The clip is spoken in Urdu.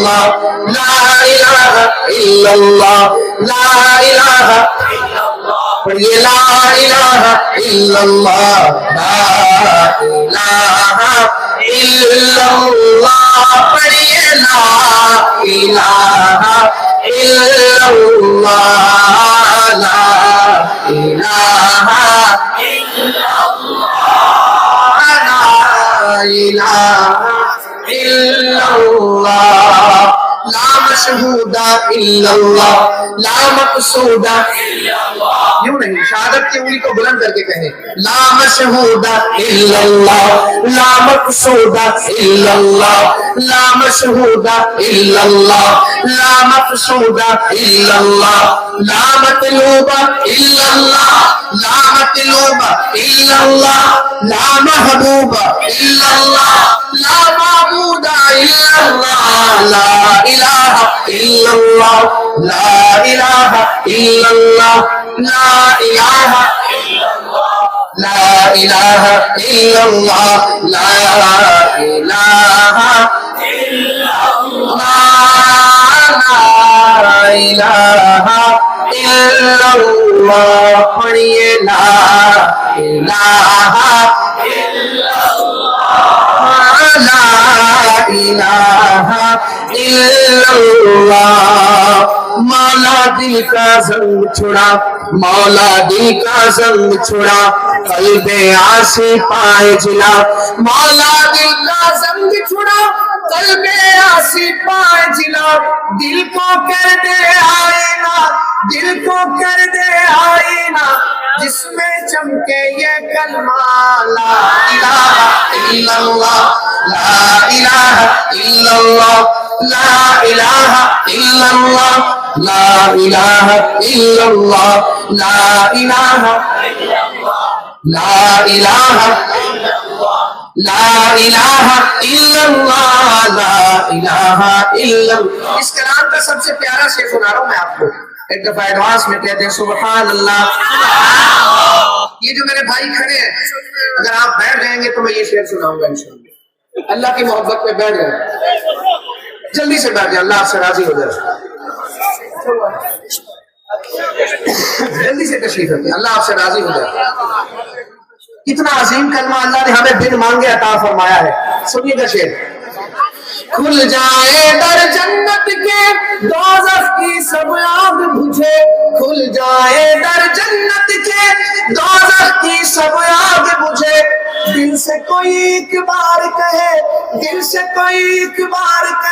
illallah, la ilaha illallah, la ilaha پڑھیے لا الہ الا اللہ لا الہ الا اللہ پڑھیے لا الہ الا اللہ لا الہ الا اللہ لا الہ الا اللہ لا مشہود الا اللہ لا مقصود یوں نہیں شہادت کی انگلی کو بلند کر کے کہیں لا مشہود الا اللہ لا مقصود الا اللہ لا مشہود الا اللہ لا مقصود الا اللہ لا مطلوب الا اللہ لا مطلوب الا اللہ لا محبوب الا اللہ لا معبود الا اللہ لا الہ الا اللہ لا الہ الا اللہ لا الہ لا الہ الا اللہ لا الہ الا اللہ لا الہ الا اللہ پڑھیے لا الہ الا اللہ لا الہ الا اللہ مولا دل کا زنگ چھڑا مولا دل کا زنگ چھڑا قلب عاصی پائے جلا مولا دل کا زنگ چھڑا قلب عاصی پائے جلا دل کو کر دے آئینہ دل کو کر دے آئینہ جس میں چمکے یہ کلمہ لا الہ الا اللہ لا الہ الا اللہ لا الہ الا اللہ لا الہ الا اللہ لا الہ لا الہ لا الہ الا اللہ لا الہ الا اللہ اس کلام کا سب سے پیارا شعر سنا رہا ہوں میں آپ کو ایک دفعہ ایڈوانس میں کہتے ہیں سبحان اللہ یہ جو میرے بھائی کھڑے ہیں اگر آپ بیٹھ جائیں گے تو میں یہ شعر سناؤں گا انشاءاللہ اللہ کی محبت میں بیٹھ جائیں جلدی سے بیٹھ جائیں اللہ آپ سے راضی ہو جائے جلدی سے تشریف رکھیں اللہ آپ سے راضی ہو جائے کتنا عظیم کلمہ اللہ نے ہمیں بن مانگے عطا فرمایا ہے سنیے گا شعر کھل جائے در جنت کے دوزخ کی سب آگ بجھے کھل جائے در جنت کے دوزخ کی سب آگ بجھے دل سے کوئی ایک بار کہے دل سے کوئی ایک بار کہے